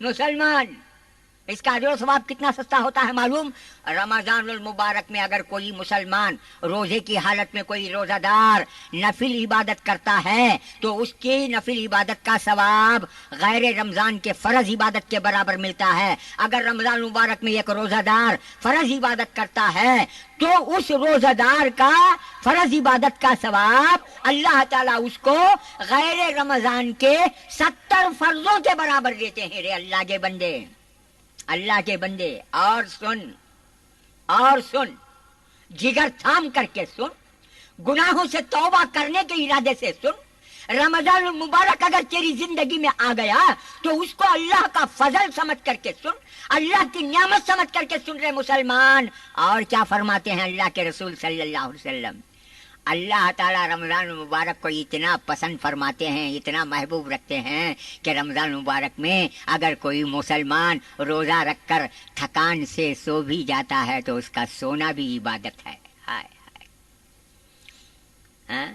मुसलमान, इसका अजर सवाब कितना सस्ता होता है मालूम? रमजान मुबारक में अगर कोई मुसलमान रोजे की हालत में कोई रोजादार नफिल इबादत करता है तो उसकी नफिल इबादत का सवाब गैर रमजान के फर्ज इबादत के बराबर मिलता है। अगर रमजान मुबारक में एक रोजादार फर्ज इबादत करता है तो उस रोजादार का फर्ज इबादत का सवाब अल्लाह ताला उसको गैर रमजान के 70 फर्जों के बराबर देते हैं। रे अल्लाह के बंदे, अल्लाह के बंदे, और सुन, जिगर थाम करके सुन, गुनाहों से तौबा करने के इरादे से सुन। रमजान मुबारक अगर तेरी जिंदगी में आ गया तो उसको अल्लाह का फजल समझ करके सुन, अल्लाह की नियामत समझ करके सुन रहे मुसलमान। और क्या फरमाते हैं अल्लाह के रसूल सल्लल्लाहु अलैहि वसल्लम? अल्लाह ताला रमजान मुबारक को इतना पसंद फरमाते हैं, इतना महबूब रखते हैं कि रमजान मुबारक में अगर कोई मुसलमान रोजा रखकर थकान से सो भी जाता है तो उसका सोना भी इबादत है। हाय हाय, हाँ?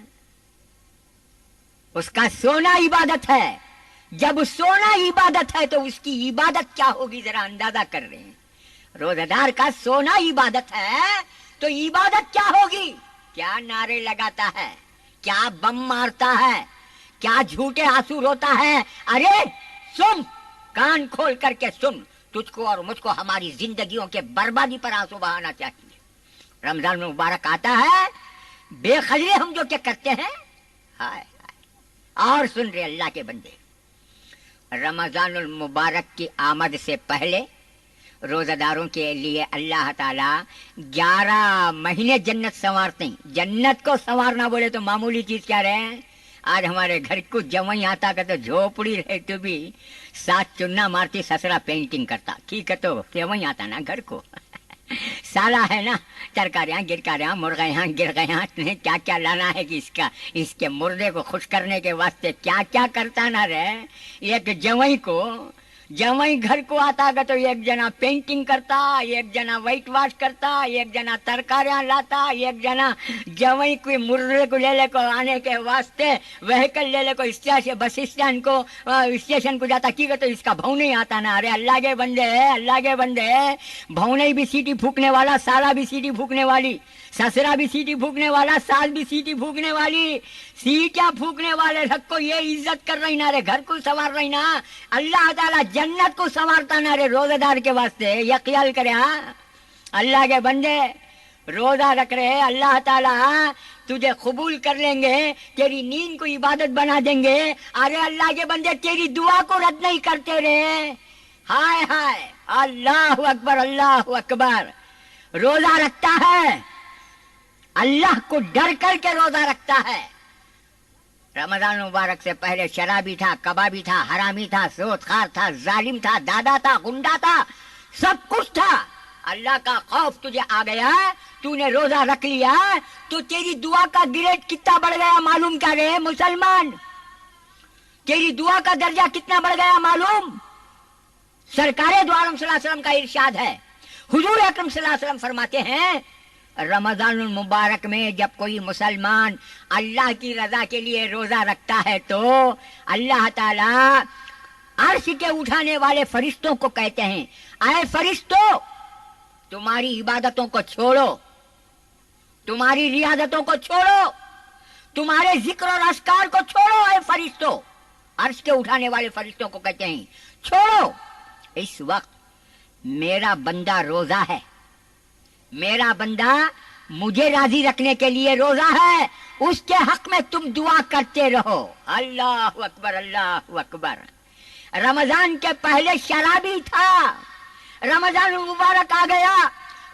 उसका सोना इबादत है। जब सोना इबादत है तो उसकी इबादत क्या होगी जरा अंदाजा कर रहे हैं? रोजादार का सोना इबादत है तो इबादत क्या होगी? क्या नारे लगाता है, क्या बम मारता है, क्या झूठे आंसू रोता है। अरे सुन, कान खोल करके सुन, तुझको और मुझको हमारी जिंदगियों के बर्बादी पर आंसू बहाना चाहिए। रमजान मुबारक आता है, बेखजरे हम जो क्या करते हैं। हाय हाय, और सुन रहे अल्लाह के बंदे, रमजानुल मुबारक की आमद से पहले रोजादारों के लिए अल्लाह ताला 11 महीने जन्नत संवारते हैं। जन्नत को संवारना बोले तो मामूली चीज क्या रहे? आज हमारे घर को जवाई आता का तो झोपड़ी रहे तो भी साथ चुन्ना मारती ससुरा पेंटिंग करता, ठीक है तो जवाई आता ना घर को साला है ना, तरकारियाँ गिर कर यहाँ, मुर्गा यहाँ गिर गए यहाँ, तुम्हें क्या क्या लाना है कि इसके मुर्दे को खुश करने के वास्ते क्या क्या करता ना रहे। एक जवाई घर को आता गा तो एक जना पेंटिंग करता, एक जना व्हाइट वॉश करता, एक जना तरकारियां लाता, एक जना जवाई को मुर्रे को ले को आने के वास्ते व्हीकल ले को बस स्टैंड को स्टेशन को जाता की तो इसका भाव नहीं आता ना। अरे अल्लाह के बंदे, अल्लाह के बंदे, भौने भी सीटी फूकने वाला, साला भी सीटी फूकने वाली, ससुरा भी सीटी फूकने वाला, सास भी सीटी फूकने वाली, सीटियां फूकने वाले सबको ये इज्जत कर रही ना रे, घर को संवार रही ना। अल्लाह ताला जन्नत को संवारता ना रे रोजेदार के वास्ते, ये ख्याल करे। हाँ अल्लाह के बंदे, रोजा रख रहे, अल्लाह ताला तुझे कबूल कर लेंगे, तेरी नींद को इबादत बना देंगे। अरे अल्लाह के बंदे, तेरी दुआ को रद्द नहीं करते रे। हाय हाय, अल्लाह अकबर, अल्लाह अकबर। रोजा रखता है, अल्लाह को डर करके रोजा रखता है। रमजान मुबारक से पहले शराबी था, कबाबी था, हरामी था, सोतखार था, जालिम था, दादा था, गुंडा था, सब कुछ था। अल्लाह का खौफ तुझे आ गया, तूने रोजा रख लिया तो तेरी दुआ का ग्रेड कितना बढ़ गया मालूम क्या रे मुसलमान? तेरी दुआ का दर्जा कितना बढ़ गया मालूम? सरकारे दो आलम सल्लल्लाहु अलैहि वसल्लम का इरशाद है, हुजूर अकरम सल्लल्लाहु अलैहि वसल्लम फरमाते हैं, रमजानुल मुबारक में जब कोई मुसलमान अल्लाह की रजा के लिए रोजा रखता है तो अल्लाह ताला अर्श के उठाने वाले फरिश्तों को कहते हैं, आए फरिश्तों, तुम्हारी इबादतों को छोड़ो, तुम्हारी रियादतों को छोड़ो, तुम्हारे जिक्र और अस्कार को छोड़ो। आए फरिश्तों, अर्श के उठाने वाले फरिश्तों को कहते हैं, छोड़ो, इस वक्त मेरा बंदा रोजा है, मेरा बंदा मुझे राजी रखने के लिए रोजा है, उसके हक में तुम दुआ करते रहो। अल्लाह अकबर, अल्लाह अकबर। रमजान के पहले शराबी था, रमजान मुबारक आ गया,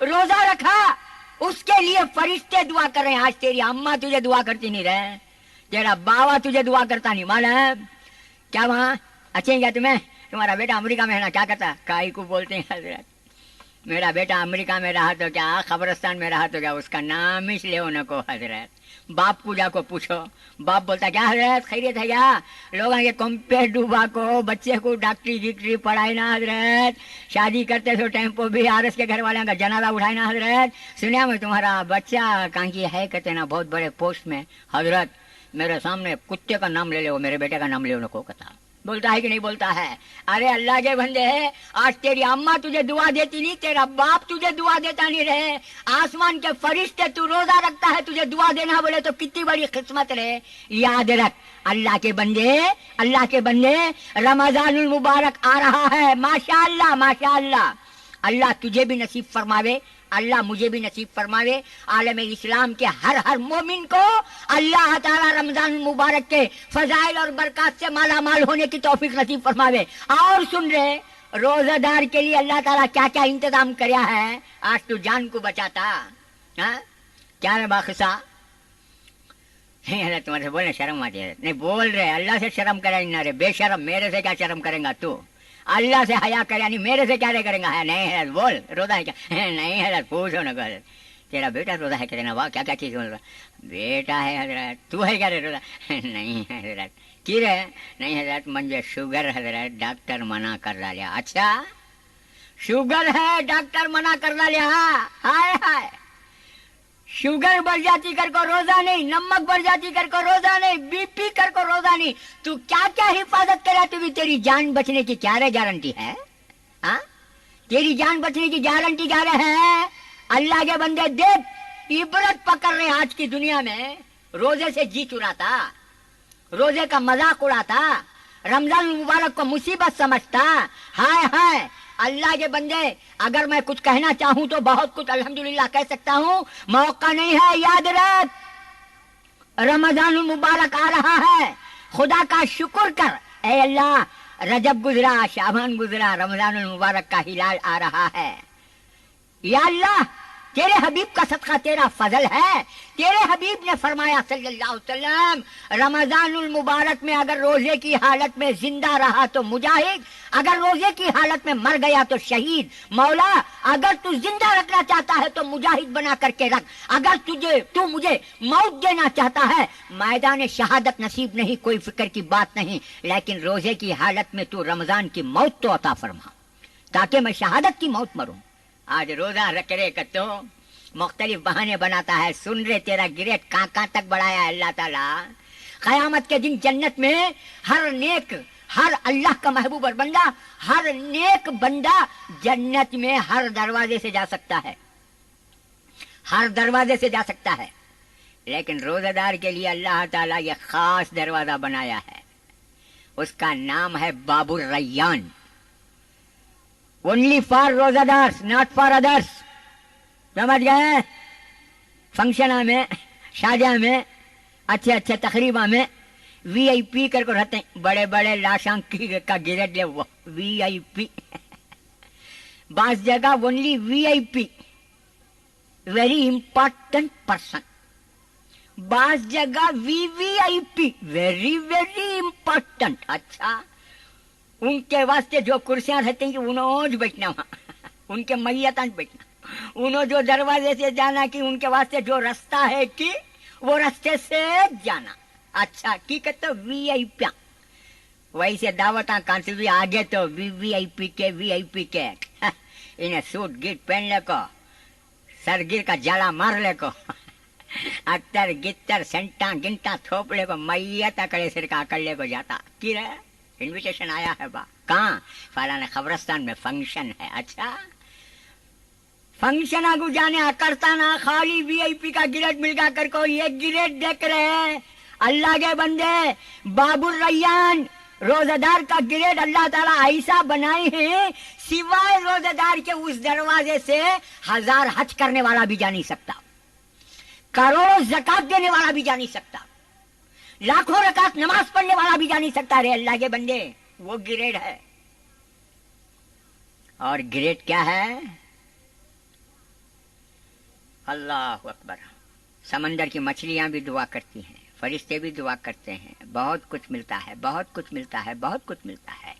रोजा रखा, उसके लिए फरिश्ते दुआ कर रहे हैं। आज तेरी अम्मा तुझे दुआ करती नहीं रहे, तेरा बाबा तुझे दुआ करता नहीं, मालूम क्या? वहां अच्छे क्या तुम्हें, तुम्हारा बेटा अमेरिका में है ना, क्या करता? काई को बोलते हैं हजरत, मेरा बेटा अमेरिका में रहा तो क्या, खबरस्तान में रहा तो क्या, उसका नाम ही ले उनको हजरत। बाप पूजा को पूछो, बाप बोलता क्या हजरत खैरियत है क्या? लोगों के कंपेयर डूबा को, बच्चे को डॉक्टरी डिग्री पढ़ाए ना हजरत, शादी करते तो टेम्पो भी आरस के घर वाले का जनाजा उठाए ना हजरत। सुनिया मैं तुम्हारा बच्चा कहाँ की है, कहते ना बहुत बड़े पोस्ट में। हजरत मेरे सामने कुत्ते का नाम ले लो, मेरे बेटे का नाम ले उनको कहता, بولتا ہے کہ نہیں بولتا ہے؟ ارے اللہ کے بندے، آج تیری اماں تجھے دعا دیتی نہیں، تیرا باپ تجھے دعا دیتا نہیں رہے، آسمان کے فرشتے تو روزہ رکھتا ہے تجھے دعا دینا بولے تو کتنی بڑی قسمت رہے۔ یاد رکھ اللہ کے بندے، اللہ کے بندے، رمضان المبارک آ رہا ہے، ماشاءاللہ ماشاءاللہ، اللہ تجھے بھی نصیب فرماوے، اللہ مجھے بھی نصیب فرماوے، عالم اسلام کے ہر مومن کو اللہ تعالی رمضان المبارک کے فضائل اور برکات سے مالا مال ہونے کی توفیق نصیب فرماوے۔ اور سن رہے روزہ دار کے لیے اللہ تعالیٰ کیا کیا انتظام کریا ہے، آج تو جان کو بچاتا، ہاں کیا رے باخصا؟ نہیں تمہارے سے بولنے شرم آتی ہے، نہیں بول رہے اللہ سے شرم کرے نہ رے، بے شرم، میرے سے کیا شرم کریں گا تو؟ اللہ سے حیا کرے نہیں، میرے سے کیا کریں گا؟ ہے نہیں حضرت بول، روزہ ہے کیا؟ نہیں حضرت پوچھو نا حضرت، تیرا بیٹا روزہ ہے کہنا، واہ کیا کیا چیز بول رہا، بیٹا ہے حضرت، تو ہے کیا رے روزہ؟ نہیں حضرت کی رہے؟ نہیں حضرت مجھے شوگر حضرت ڈاکٹر منع کر ڈالیا۔ اچھا شوگر ہے ڈاکٹر منع کر ڈالیا، ہائے ہائے، شوگر بڑھ جاتی کر کو روزہ نہیں، نمک بڑھ جاتی کر کو روزہ نہیں، بی پی کر کو روزہ نہیں، تو کیا کیا حفاظت کرا تو بھی تیری جان بچنے کی کیا رے گارنٹی ہے؟ ہاں تیری جان بچنے کی گارنٹی کیا رے ہے؟ اللہ کے بندے دیکھ عبرت پکڑ رہے آج کی دنیا میں، روزے سے جی چراتا، روزے کا مذاق اڑاتا، رمضان المبارک کو مصیبت سمجھتا، ہائے ہائے اللہ کے بندے، اگر میں کچھ کہنا چاہوں تو بہت کچھ الحمدللہ کہہ سکتا ہوں، موقع نہیں ہے۔ یاد رکھ رمضان المبارک آ رہا ہے، خدا کا شکر کر، اے اللہ رجب گزرا، شعبان گزرا، رمضان المبارک کا ہلال آ رہا ہے، یا اللہ تیرے حبیب کا صدقہ تیرا فضل ہے، تیرے حبیب نے فرمایا صلی اللہ علیہ وسلم رمضان المبارک میں اگر روزے کی حالت میں زندہ رہا تو مجاہد، اگر روزے کی حالت میں مر گیا تو شہید۔ مولا اگر تو زندہ رکھنا چاہتا ہے تو مجاہد بنا کر کے رکھ، اگر تو مجھے موت دینا چاہتا ہے، میدان شہادت نصیب نہیں، کوئی فکر کی بات نہیں، لیکن روزے کی حالت میں تو رمضان کی موت تو عطا فرما تاکہ میں شہادت کی موت مروں۔ آج روزہ رکھ رے کہ تو مختلف بہانے بناتا ہے، سن رہے تیرا گریٹ کہاں تک بڑھایا ہے اللہ تعالیٰ۔ قیامت کے دن جنت میں ہر نیک، ہر اللہ کا محبوب اور بندہ، ہر نیک بندہ جنت میں ہر دروازے سے جا سکتا ہے، ہر دروازے سے جا سکتا ہے، لیکن روزہ دار کے لیے اللہ تعالیٰ یہ خاص دروازہ بنایا ہے، اس کا نام ہے باب الریان، only for روزہ دار، not for others۔ سمجھ گئے؟ فنکشنوں میں، شادیاں میں، اچھے اچھے تقریبا میں وی آئی پی کر کو رہتے ہیں، بڑے بڑے لاشاں کا گریڈ لے، وی آئی پی، بعض جگہ only وی آئی پی، ویری امپورٹنٹ پرسن، بعض جگہ وی آئی پی، ویری ویری امپورٹنٹ۔ اچھا ان کے واسطے جو کرسیاں رہتی ہیں انہوں بیٹھنا وہاں، ان کے میتاں بیٹھنا، انہوں جو دروازے سے جانا کہ ان کے واسطے جو رستہ ہے کہ وہ رستے سے جانا۔ اچھا کی کہتے وی آئی پی، ویسے دعوتاں کانسی بھی آگے تو وی آئی پی کے، وی آئی پی کے انہیں سوٹ گیٹ پہن لے کو، سرگیر کا جالا مار لے کو، اتر گتر سنٹاں گنٹاں تھوپ لے کو، میت اکڑے سر کا اکڑ لے کو جاتا کی رہے، انویٹیشن آیا ہے با کہاں؟ فلاں قبرستان میں فنکشن ہے۔ اچھا فنکشن آگو جانے اکڑتا نا، خالی وی آئی پی کا گریڈ مل گا کر کو، یہ گریڈ دیکھ رہے ہیں اللہ کے بندے، باب الریان روزہ دار کا گریڈ اللہ تعالیٰ ایسا بنائے ہیں، سوائے روزہ دار کے اس دروازے سے 1000 حج کرنے والا بھی جا نہیں سکتا، کروڑوں زکات دینے والا بھی جا نہیں سکتا، لاکھوں رکعت نماز پڑھنے والا بھی جا نہیں سکتا رے اللہ کے بندے، وہ گریڈ ہے۔ اور گریڈ کیا ہے؟ اللہ اکبر، سمندر کی مچھلیاں بھی دعا کرتی ہیں، فرشتے بھی دعا کرتے ہیں، بہت کچھ ملتا ہے، بہت کچھ ملتا ہے، بہت کچھ ملتا ہے۔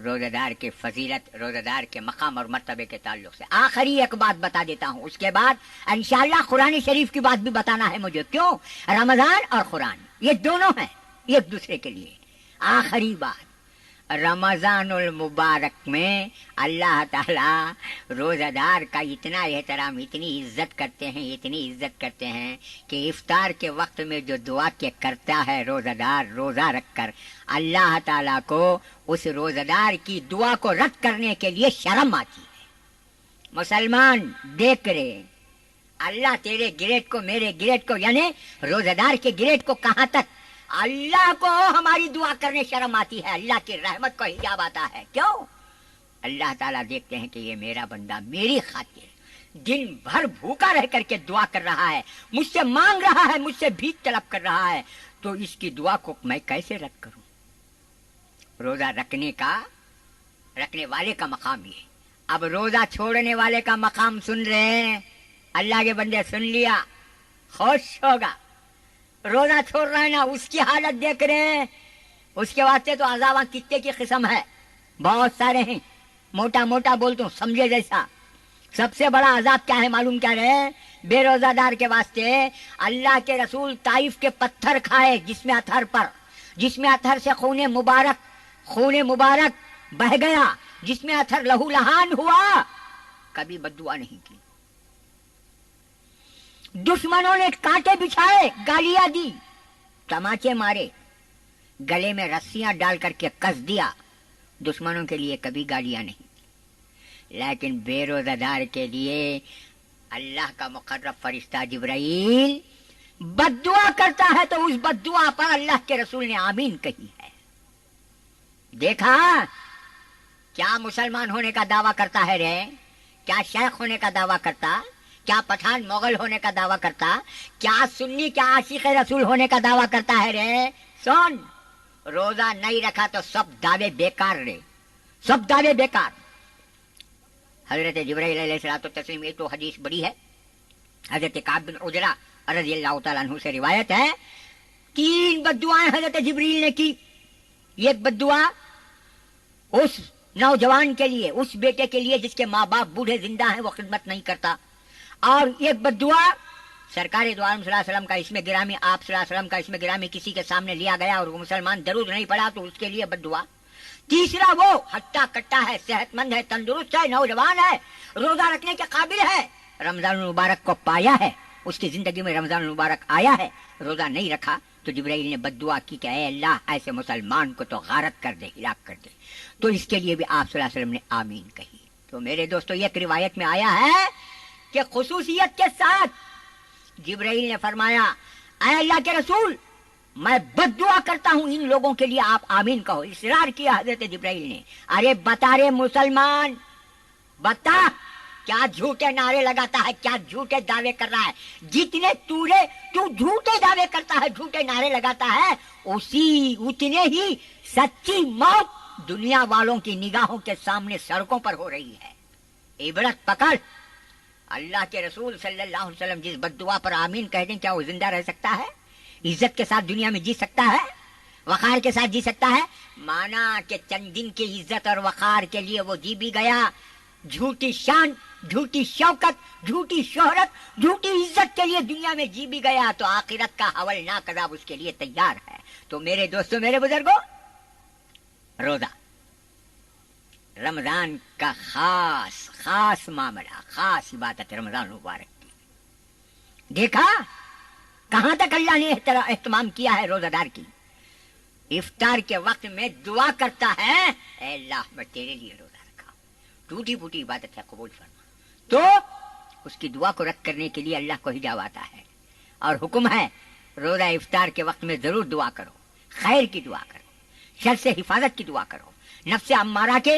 روزہ دار کے فضیلت، روزہ دار کے مقام اور مرتبے کے تعلق سے آخری ایک بات بتا دیتا ہوں، اس کے بعد انشاءاللہ قرآن شریف کی بات بھی بتانا ہے مجھے، کیوں؟ رمضان اور قرآن یہ دونوں ہیں ایک دوسرے کے لیے۔ آخری بات، रमजान मुबारक में अल्लाह ताला रोज़ादार का इतना एहतराम, इतनी इज्जत करते हैं कि इफ्तार के वक्त में जो दुआ के करता है रोज़ादार रोज़ा रखकर, अल्लाह ताला को उस रोज़ादार की दुआ को रद्द करने के लिए शर्म आती है। मुसलमान देख रहे, अल्लाह तेरे ग्रेड को, मेरे ग्रेड को, यानी रोज़ादार के ग्रेड को कहाँ तक, अल्लाह को हमारी दुआ करने शर्म आती है, अल्लाह की रहमत को हिजाब आता है। क्यों? अल्लाह ताला देखते हैं कि ये मेरा बंदा मेरी खातिर दिन भर भूखा रह करके दुआ कर रहा है, मुझसे मांग रहा है, मुझसे भीख तलब कर रहा है, तो इसकी दुआ को मैं कैसे रद्द करूं? रोजा रखने वाले का मकाम ये। अब रोजा छोड़ने वाले का मकाम सुन रहे हैं, अल्लाह के बंदे सुन लिया, खुश होगा। रोजा छोड़ रहा है ना, उसकी हालत देख रहे हैं, उसके वास्ते तो अज़ाब कितने की किस्म है, बहुत सारे हैं। मोटा मोटा बोलता हूँ, समझे जैसा। सबसे बड़ा अजाब क्या है मालूम क्या है? बेरोजादार के वास्ते अल्लाह के रसूल ताइफ के पत्थर खाए, जिसमें अथर से खून मुबारक बह गया, जिसमें अथर लहू लहान हुआ, कभी बद्दुआ नहीं की। दुश्मनों ने कांटे बिछाए, गालियां दी, तमाचे मारे, गले में रस्सियां डाल करके कस दिया, दुश्मनों के लिए कभी गालियां नहीं। लेकिन बेरोज़ादार के लिए अल्लाह का मुकर्रब फरिश्ता जिब्राइल बद्दुआ करता है, तो उस बद्दुआ पर अल्लाह के रसूल ने आमीन कही है। देखा क्या मुसलमान होने का दावा करता है रे? क्या शेख होने का दावा करता? क्या पठान मुगल होने का दावा करता? क्या सुन्नी, क्या आशिक रसूल होने का दावा करता है रे? सुन, रोजा नहीं रखा तो सब दावे बेकार रे, सब दावे बेकार। हजरत जिब्राइल अलैहिस्सलातु तस्लीम, ये तो हदीस बड़ी है, हजरत काब बिन उजरा रज़ियल्लाहु तआला अन्हु से रिवायत है, 3 बद्दुआएं हजरत जिब्रील ने की। एक बद्दुआ उस नौजवान के लिए, उस बेटे के लिए जिसके माँ बाप बूढ़े जिंदा हैं, वो खिदमत नहीं करता, और एक बद्दुआ सरकार दो आलम सल्लल्लाहु अलैहि वसल्लम का इसमें गिरामी, आप सल्लल्लाहु अलैहि वसल्लम का इसमें गिरामी किसी के सामने लिया गया और वो मुसलमान दरूद नहीं पड़ा, तो उसके लिए बद्दुआ। तीसरा वो हट्टा कट्टा है, सेहतमंद है, तंदुरुस्त है, नौजवान है, रोजा रखने के काबिल है, रमजान मुबारक को पाया है, उसकी जिंदगी में रमजान मुबारक आया है, रोजा नहीं रखा, तो जिब्राइल ने बद्दुआ की कि ऐ अल्लाह ऐसे मुसलमान को तो गारत कर दे, हिलाक कर दे। तो इसके लिए भी आप सल्लल्लाहु अलैहि वसल्लम ने आमीन कही। तो मेरे दोस्तों, एक रिवायत में आया है कि खुसूसियत के साथ जिब्राइल ने फरमाया, ऐ अल्लाह के रसूल, मैं बद्दुआ करता हूं इन लोगों के लिए, आप आमीन कहो। इसरार किया हजरत जिब्राइल ने। अरे बता रे मुसलमान, बता, क्या झूठे नारे लगाता है, क्या झूठे दावे कर रहा है? जितने तू झूठे दावे करता है, झूठे नारे लगाता है, उतने ही सच्ची मौत दुनिया वालों की निगाहों के सामने सड़कों पर हो रही है। इबरत पकड़। अल्लाह के रसूल सल्लल्लाहु अलैहि वसल्लम जिस बद्दुआ पर आमीन कह दें, क्या वो जिंदा रह सकता है? इज्जत के साथ दुनिया में जी सकता है? वकार के साथ जी सकता है? माना कि चंद दिन की इज्जत और वकार के लिए वो जी भी गया, झूठी शान, झूठी शौकत, झूठी शोहरत, झूठी इज्जत के लिए दुनिया में जी भी गया, तो आखिरत का हवलनाक अज़ाब उसके लिए तैयार है। तो मेरे दोस्तों, मेरे बुजुर्गों, रोजा रमजान का खास मामला, खास इबादत रमजान मुबारक की। देखा कहां तक अल्लाह ने एहतमाम किया है रोजादार की। इफ्तार के वक्त में दुआ करता है, ऐ अल्लाह मैं तेरे लिए रोजा रखा, टूटी फूटी इबादत है, कबूल फरमा। तो उसकी दुआ को रद्द करने के लिए अल्लाह को हिजाब आता है और हुक्म है, रोजा इफ्तार के वक्त में जरूर दुआ करो, खैर की दुआ करो, शर से हिफाजत की दुआ करो, नफ्से अम्मारा के